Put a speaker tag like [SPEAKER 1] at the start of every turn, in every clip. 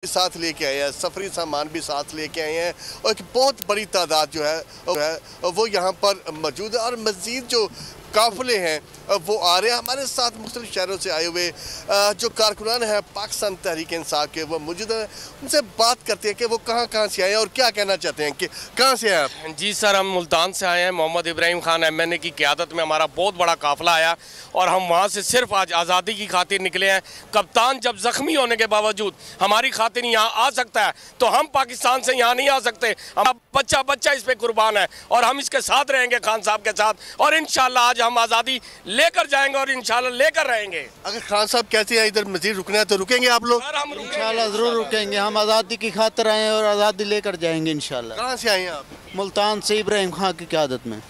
[SPEAKER 1] साथ लेके आए हैं, सफरी सामान भी साथ लेके आए हैं और एक बहुत बड़ी तादाद जो है वो यहाँ पर मौजूद है और मज़ीद जो काफ़िले हैं वो आ रहे हैं। हमारे साथ मुख्तलिफ शहरों से आए हुए जो कारकुनान हैं पाकिस्तान तहरीक इंसाफ के वो मौजूद हैं, उनसे बात करते हैं कि वो कहाँ से आए हैं और क्या कहना चाहते हैं कि कहाँ से आए आप?
[SPEAKER 2] जी सर, हम मुल्तान से आए हैं। मोहम्मद इब्राहिम खान MNA की क़यादत में हमारा बहुत बड़ा काफ़िला आया और हम वहाँ से सिर्फ आज आज़ादी की खातिर निकले हैं। कप्तान जब ज़ख्मी होने के बावजूद हमारी खातिर यहाँ आ सकता है तो हम पाकिस्तान से यहाँ नहीं आ सकते। हम बच्चा इस पर कुर्बान है और हम इसके साथ रहेंगे, खान साहब के साथ, और इंशाल्लाह आज हम आज़ादी लेकर जाएंगे और इंशाल्लाह लेकर रहेंगे।
[SPEAKER 1] अगर खान साहब कहते हैं इधर मज़ीद रुकना है तो रुकेंगे आप लोग?
[SPEAKER 2] हम
[SPEAKER 3] इंशाल्लाह ज़रूर रुकेंगे। हम आज़ादी की खातिर आए हैं और आज़ादी लेकर जाएंगे इंशाल्लाह।
[SPEAKER 1] कहाँ से आए हैं आप?
[SPEAKER 3] मुल्तान से इब्राहिम खान की क़यादत में।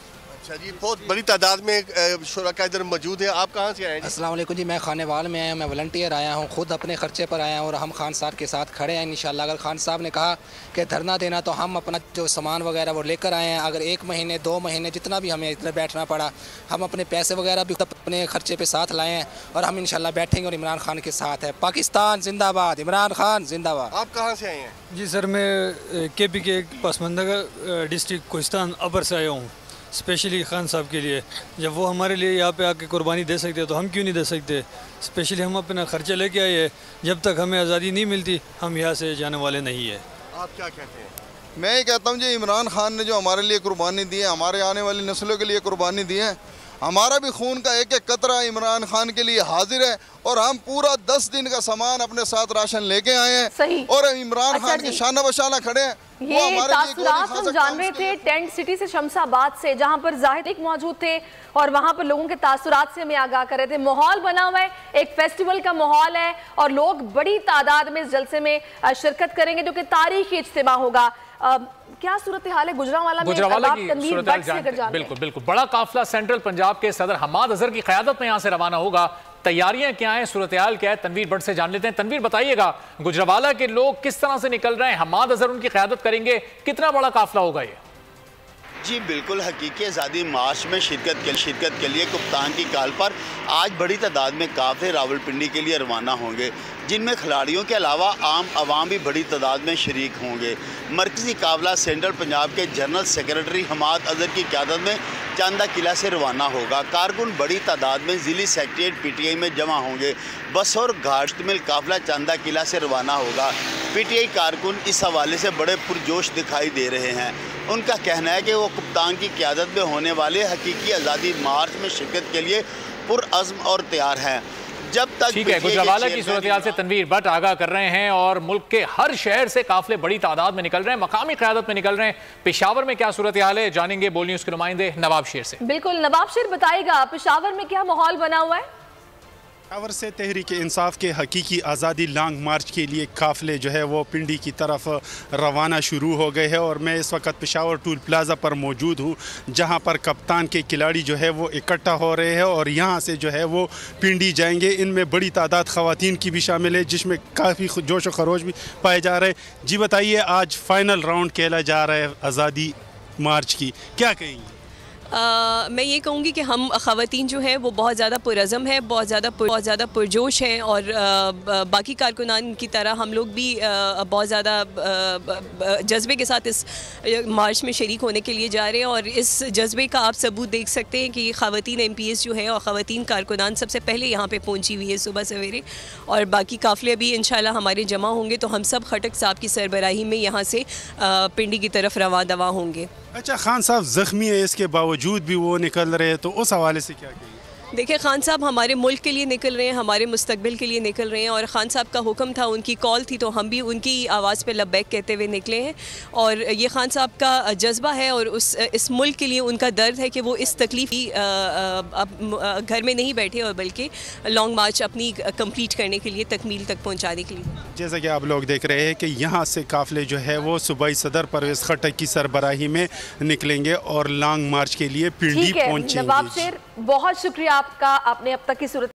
[SPEAKER 1] अच्छा जी, बहुत बड़ी तादाद में शुरका इधर मौजूद है। आप कहाँ से आए हैं?
[SPEAKER 4] अस्सलाम वालेकुम जी, मैं खानेवाल में आया हूँ, मैं वॉलंटियर आया हूँ, खुद अपने खर्चे पर आया हूँ और हम खान साहब के साथ खड़े हैं इंशाल्लाह। अगर खान साहब ने कहा कि धरना देना तो हम अपना जो सामान वगैरह वो लेकर आए हैं। अगर 1 महीने 2 महीने जितना भी हमें इतना बैठना पड़ा, हम अपने पैसे वगैरह भी अपने खर्चे पर साथ लाए हैं और हम इंशाल्लाह बैठेंगे और इमरान खान के साथ है। पाकिस्तान जिंदाबाद, इमरान खान जिंदाबाद।
[SPEAKER 1] आप कहाँ से आए हैं?
[SPEAKER 5] जी सर, मैं KP के पसमंदा डिस्ट्रिक्ट कोहिस्तान अबर से आया हूँ स्पेशली खान साहब के लिए। जब वो हमारे लिए यहाँ पे आके कुर्बानी दे सकते तो हम क्यों नहीं दे सकते। स्पेशली हम अपना खर्चा लेके आए हैं। जब तक हमें आज़ादी नहीं मिलती हम यहाँ से जाने वाले नहीं है।
[SPEAKER 1] आप क्या कहते हैं?
[SPEAKER 6] मैं ये कहता हूँ जी, इमरान खान ने जो हमारे लिए कुर्बानी दी है, हमारे आने वाली नस्लों के लिए कुर्बानी दी है, हमारा भी खून का एक एक कतरा इमरान खान के लिए हाजिर है और हम पूरा 10 दिन का सामान अपने साथ राशन लेके आए हैं और इमरान खान के शाना बशाना खड़े हैं।
[SPEAKER 7] ये तासुरात हम जान रहे थे टेंट सिटी से, शमशाबाद से, जहां पर जाहिद मौजूद थे और वहां पर लोगों के तासुरात से हमें आगाह कर रहे थे। माहौल बना हुआ है, एक फेस्टिवल का माहौल है और लोग बड़ी तादाद में इस जलसे में शिरकत करेंगे जो कि तारीखी इज्तिमा होगा। क्या सूरत हाल है गुजरांवाला में?
[SPEAKER 8] बिल्कुल बिल्कुल बड़ा काफिला सेंट्रल पंजाब के सदर हमाद अजहर की क़यादत में यहाँ से रवाना होगा। तैयारियां क्या हैं, सूरत हाल क्या है, तनवीर भट्ट से जान लेते हैं। तनवीर, बताइएगा गुजरांवाला के लोग किस तरह से निकल रहे हैं, हमाद अजहर उनकी क़यादत करेंगे, कितना बड़ा काफिला होगा ये?
[SPEAKER 9] जी बिल्कुल, हकीकी आज़ादी मार्च में शिरकत के लिए कप्तान की कॉल पर आज बड़ी तादाद में काफ़िले रावलपिंडी के लिए रवाना होंगे, जिनमें खिलाड़ियों के अलावा आम आवाम भी बड़ी तादाद में शरीक होंगे। मरकज़ी काफिला सेंट्रल पंजाब के जनरल सेक्रेटरी हमाद अजहर की क़यादत में चांदा किला से रवाना होगा। कारकुन बड़ी तादाद में ज़िली सेक्रेटरीट PTI में जमा होंगे। बस और घाट में काफिला चांदा किला से रवाना होगा। PTI कारकुन इस हवाले से बड़े पुरजोश दिखाई दे रहे हैं। उनका कहना है कि वो कप्तान की क़यादत में होने वाले हकीकी आज़ादी मार्च में शिरकत के लिए पुरअज़्म और तैयार हैं। जब तक
[SPEAKER 8] ठीक है, गुजरांवाला की सूरत हाल से तनवीर भट्ट आगाह कर रहे हैं और मुल्क के हर शहर से काफिले बड़ी तादाद में निकल रहे हैं, मकामी क़यादत में निकल रहे हैं। पेशावर में क्या सूरत हाल है, जानेंगे बोल न्यूज़ के नुमाइंदे नवाब शेर से।
[SPEAKER 7] बिल्कुल, नवाब शेर बताएगा पेशावर में क्या माहौल बना हुआ है?
[SPEAKER 10] पेशावर से तहरीक इंसाफ के हकीकी आज़ादी लॉन्ग मार्च के लिए काफ़िले जो है वो पिंडी की तरफ रवाना शुरू हो गए हैं और मैं इस वक्त पेशावर टूल प्लाज़ा पर मौजूद हूँ, जहाँ पर कप्तान के खिलाड़ी जो है वो इकट्ठा हो रहे हैं और यहाँ से जो है वो पिंडी जाएंगे। इनमें बड़ी तादाद ख़वातीन की भी शामिल है, जिसमें काफ़ी जोश व खरोश भी पाए जा रहे हैं। जी बताइए, आज फाइनल राउंड खेला जा रहा है आज़ादी मार्च की, क्या कहेंगी?
[SPEAKER 11] मैं ये कहूँगी कि हम ख़वातीन जो है वो बहुत ज़्यादा पुरज़म है, बहुत ज़्यादा पुरजोश हैं और बाकी कारकुनान की तरह हम लोग भी बहुत ज़्यादा जज्बे के साथ इस मार्च में शरीक होने के लिए जा रहे हैं और इस जज्बे का आप सबूत देख सकते हैं कि ख़वातीन MPs जो है और ख़वातीन कारकुनान सबसे पहले यहाँ पे पहुँची हुई है सुबह सवेरे और बाकी काफ़िले भी इंशाल्लाह हमारे जमा होंगे तो हम सब खटक साहब की सरबराही में यहाँ से पिंडी की तरफ रवा दवा होंगे।
[SPEAKER 10] अच्छा, खान साहब ज़ख्मी है, इसके बावजूद भी वो निकल रहे हैं, तो उस हवाले से क्या कहेंगे?
[SPEAKER 11] देखिए, खान साहब हमारे मुल्क के लिए निकल रहे हैं, हमारे मुस्तकबिल के लिए निकल रहे हैं और ख़ान साहब का हुक्म था, उनकी कॉल थी तो हम भी उनकी आवाज़ पे लब्बैक कहते हुए निकले हैं और ये ख़ान साहब का जज्बा है और इस मुल्क के लिए उनका दर्द है कि वो इस तकलीफ़ की घर में नहीं बैठे और बल्कि लॉन्ग मार्च अपनी कंप्लीट करने के लिए तकमील तक पहुँचाने के लिए।
[SPEAKER 10] जैसा कि आप लोग देख रहे हैं कि यहाँ से काफ़िले जो है वो सूबाई सदर परवेज़ खट्टक की सरबराही में निकलेंगे और लॉन्ग मार्च के लिए पिंडी पहुँचेंगे।
[SPEAKER 7] नवाब शेर, बहुत शुक्रिया आपका, आपने अब तक की सूरत